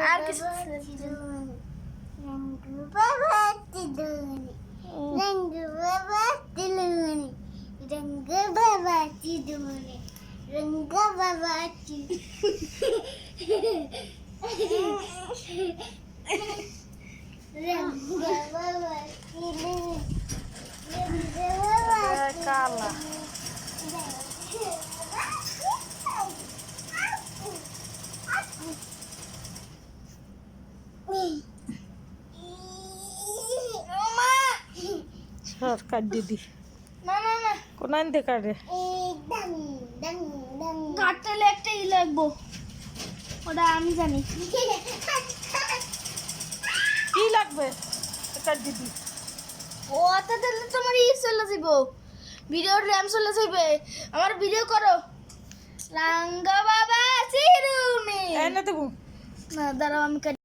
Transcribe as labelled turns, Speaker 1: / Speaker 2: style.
Speaker 1: আর কিছু
Speaker 2: কালা সরকার দিদি
Speaker 1: না না না
Speaker 2: কোন আনতে কাটে
Speaker 1: কাটলে একটা ই লাগবো ওটা আমি জানি
Speaker 2: কি লাগবে সরকার দিদি
Speaker 1: ও অত দিলে তোমার ই চলে যাব ভিডিও র্যাম চলে যাবে আমার ভিডিও করো রাঙ্গা বাবা চিরুনি
Speaker 2: এনে দেবো
Speaker 1: না দাঁড়াও আমি